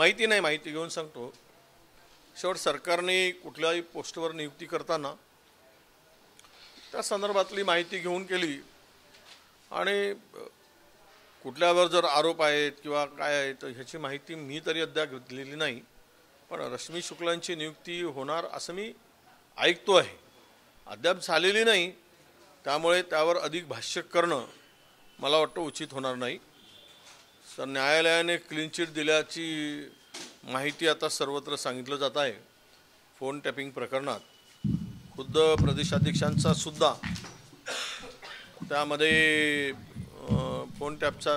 माहिती नाही, माहिती घेऊन सांगतो. शेवट सरकारने कुठल्याही पोस्टवर नियुक्ती करताना त्या संदर्भातली माहिती घेऊन केली आणि कुठल्यावर जर आरोप आहेत किंवा काय आहे तर ह्याची माहिती मी तरी अद्याप घेतलेली नाही. पण रश्मी शुक्लांची नियुक्ती होणार असं मी ऐकतो आहे, अद्याप झालेली नाही. त्यामुळे त्यावर अधिक भाष्य करणं मला वाटतं उचित होणार नाही. तर न्यायालयाने क्लीन चिट दिल्याची माहिती आता सर्वत्र सांगितलं जात आहे. फोन टॅपिंग प्रकरणात खुद्द प्रदेशाध्यक्षांचा सुद्धा त्यामध्ये फोन टॅपच्या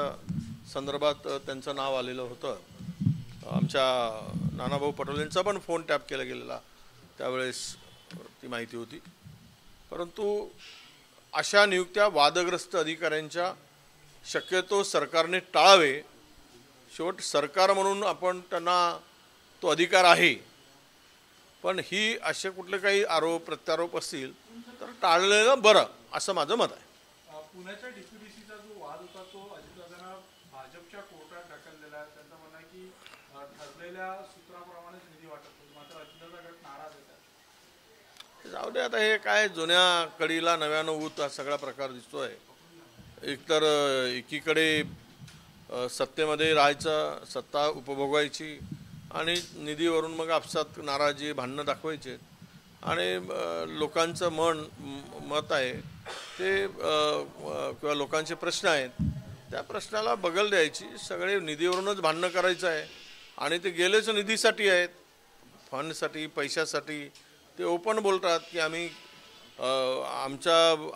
संदर्भात त्यांचं नाव आलेलं होतं. आमच्या नानाभाऊ पटोलेंचा पण फोन टॅप केला गेलेला त्यावेळेस ती माहिती होती. परंतु अशा नियुक्त्या वादग्रस्त अधिकाऱ्यांच्या शक्यतो सरकारने टाळावे. शेवट सरकार म्हणून आपण त्यांना तो अधिकार आहे, पण ही असे कुठले काही आरोप प्रत्यारोप असतील तर टाळलेलं बरं असं माझं मत आहे. पुण्याच्या डीपीडीसीचा जो वाद होता तो अजितदादांना भाजपच्या कोर्टात ढकललेला आहे. त्यांचं म्हणणं आहे की ठरलेल्या सूत्राप्रमाणेच निधी वाटप होतो, मात्र अजितदादा गट नाराज आहेत. जाऊ दे आता, हे काय जुन्या कडीला नव्यानं ऊत हा सगळा प्रकार दिसतोय. एकतर एकीकडे सत्तेमध्ये राहायचं, सत्ता उपभोगायची आणि निधीवरून मग आपसात नाराजी भांडणं दाखवायचे आणि लोकांचं मत आहे ते किंवा लोकांचे प्रश्न आहेत त्या प्रश्नाला बगल द्यायची. सगळे निधीवरूनच भांडणं करायचं आहे आणि ते गेलेच निधीसाठी आहेत, फंडसाठी, पैशासाठी. ते ओपन बोलतात की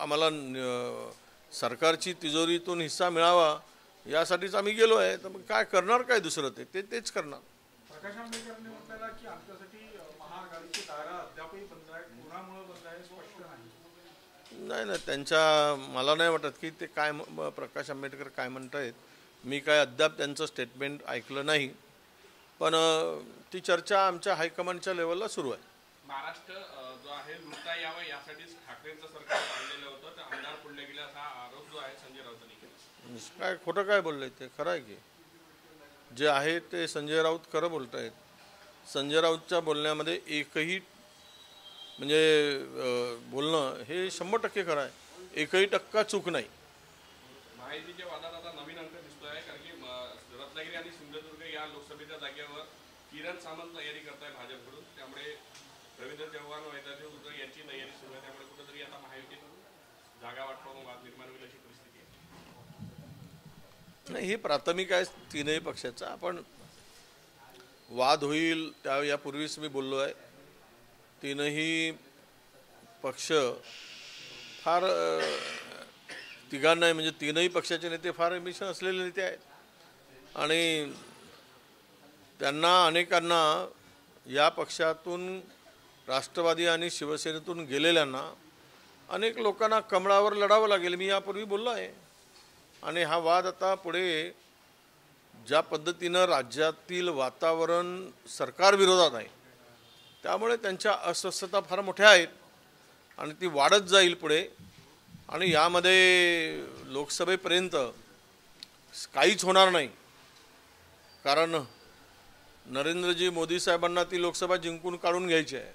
आम्हाला सरकारची तिजोरीतून हिस्सा मिळावा यासाठीच आम्ही गेलो आहे. तर मग काय करणार, काय दुसरं तेच करणार. प्रकाश आंबेडकरांनी म्हटलेला की आमच्यासाठी महाआघाडीची दारं अद्यापही बंद आहेत, कोणामुळे बंद आहे स्पष्ट नाही. नाही, त्यांच्या मला नाही वाटत की ते काय प्रकाश आंबेडकर काय म्हणतायत. मी काय अद्याप त्यांचं स्टेटमेंट ऐकलं नाही, पण ती चर्चा आमच्या हायकमांडच्या लेवलला सुरू आहे. महाराष्ट्र जो आहे लुटता यावं यासाठीच ठाकरेंचं सरकार चाललेलं होतं, तर आमदार फोडले गेले असा आरोप जो आहे संजय राऊतांनी केला. काय खोटं काय बोललंय ते खरं आहे की जे आहे ते संजय राऊत खरं बोलत आहेत. संजय राऊतच्या बोलण्यामध्ये एकही म्हणजे बोलणं हे 100% खरं आहे, एकही टक्का चूक नाही. माहितीच्या वादात आता नवीन अंक दिसतोय, कारण की रत्नागिरी आणि सिंधुदुर्ग या लोकसभेच्या जागेवर किरण सामंत तयारी करताय भाजपकडून. त्यामुळे रवींद्र चव्हाण, वैद्यनाथ उद्धव यांची तयारी सुरू आहे. त्यामुळे कुठेतरी आता महायुतीत जागा वाटपावून वाद निर्माण होईल अशी परिस्थिती आहे. नाही, हे प्राथमिक आहे तीनही पक्षाचा. आपण वाद होईल त्या यापूर्वीच मी बोललो आहे, तीनही पक्ष फार तिघांना म्हणजे तीनही पक्षाचे नेते फार एम्बिशन असलेले नेते आहेत आणि त्यांना अनेकांना या पक्षातून राष्ट्रवादी आणि शिवसेनेतून गेलेल्यांना अनेक लोकांना कमळावर लढावं लागेल. मी यापूर्वी बोललो आहे. आणि हा वाद आता पुढे ज्या पद्धतीनं राज्यातील वातावरण सरकारविरोधात आहे त्यामुळे त्यांच्या अस्वस्थता फार मोठ्या आहेत आणि ती वाढत जाईल पुढे. आणि यामध्ये लोकसभेपर्यंत काहीच होणार नाही, कारण नरेंद्रजी मोदी साहेबांना ती लोकसभा जिंकून काढून घ्यायची आहे.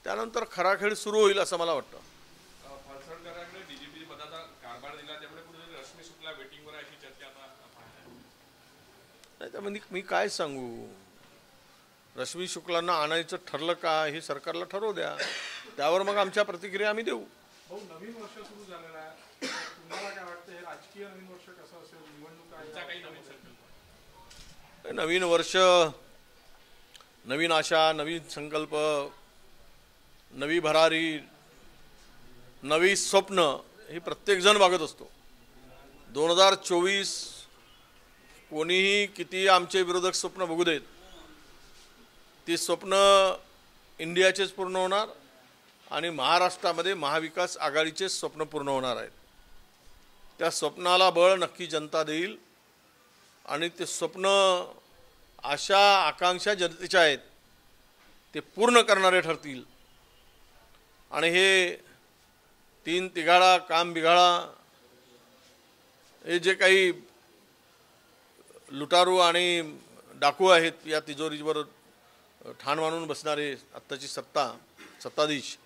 त्यानंतर खरा खेळ सुरू होईल असं मला वाटतं. फडसरकरांकडे डीजीपी पदाचा कारभार दिला, त्यामुळे कुठेतरी रश्मी शुक्ला वेटिंगवर आहे अशी चर्चा आता नाही. त्यामध्ये मी काय सांगू, रश्मी शुक्लांना आणायचं ठरलं का हे सरकारला ठरवू द्या, त्यावर मग आमच्या प्रतिक्रिया आम्ही देऊ. नवीन वर्ष सुरू झालेलं आहे, तुम्हाला काय वाटतं हे राजकीय नवीन वर्ष कसं असेल? निवडणुका काही नवीन संकल्प, नवीन वर्ष, नवीन आशा, नवीन संकल्प, नवी भरारी, नवी स्वप्न हे प्रत्येकजण मागत असतो. 2024 कोणीही किती आमचे विरोधक स्वप्न बघू देत, ती स्वप्न इंडियाचेच पूर्ण होणार आणि महाराष्ट्रामध्ये महाविकास आघाडीचे स्वप्न पूर्ण होणार आहेत. त्या स्वप्नाला बळ नक्की जनता देईल आणि ते स्वप्न आशा आकांक्षा जनतेच्या आहेत ते पूर्ण करणारे ठरतील. आणि हे तीन तिघाडा काम बिघाडा हे जे काही लुटारू आणि डाकू आहेत या तिजोरीवर ठाण मानून बसणारे आत्ताची सत्ताधीश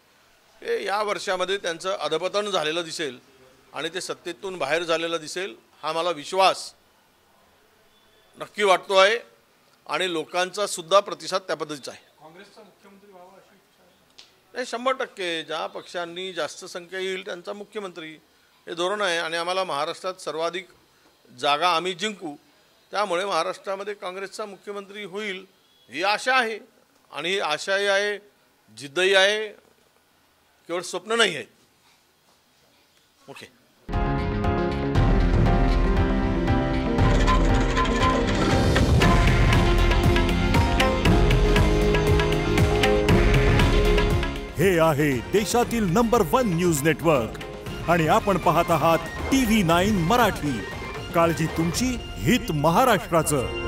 हे या वर्षामध्ये त्यांचं अधपतन झालेलं दिसेल आणि ते सत्तेतून बाहेर झालेलं दिसेल हा मला विश्वास नक्की वाटतो आहे आणि लोकांचा सुद्धा प्रतिसाद त्या पद्धतीचा आहे. काँग्रेसचा मुख्यमंत्री व्हावा अशी इच्छा आहे? नाही, 100% ज्या पक्षांनी जास्त संख्या येईल त्यांचा मुख्यमंत्री हे धोरण आहे आणि आम्हाला महाराष्ट्रात सर्वाधिक जागा आम्ही जिंकू त्यामुळे महाराष्ट्रामध्ये काँग्रेसचा मुख्यमंत्री होईल ही आशा आहे आणि ही आशाही आहे, जिद्दही आहे, केवळ स्वप्न नाही आहे. ओके. हे आहे देशातील नंबर 1 न्यूज नेटवर्क आणि आपण पाहत आहात TV9 मराठी. काळजी तुमची, हित महाराष्ट्राचं.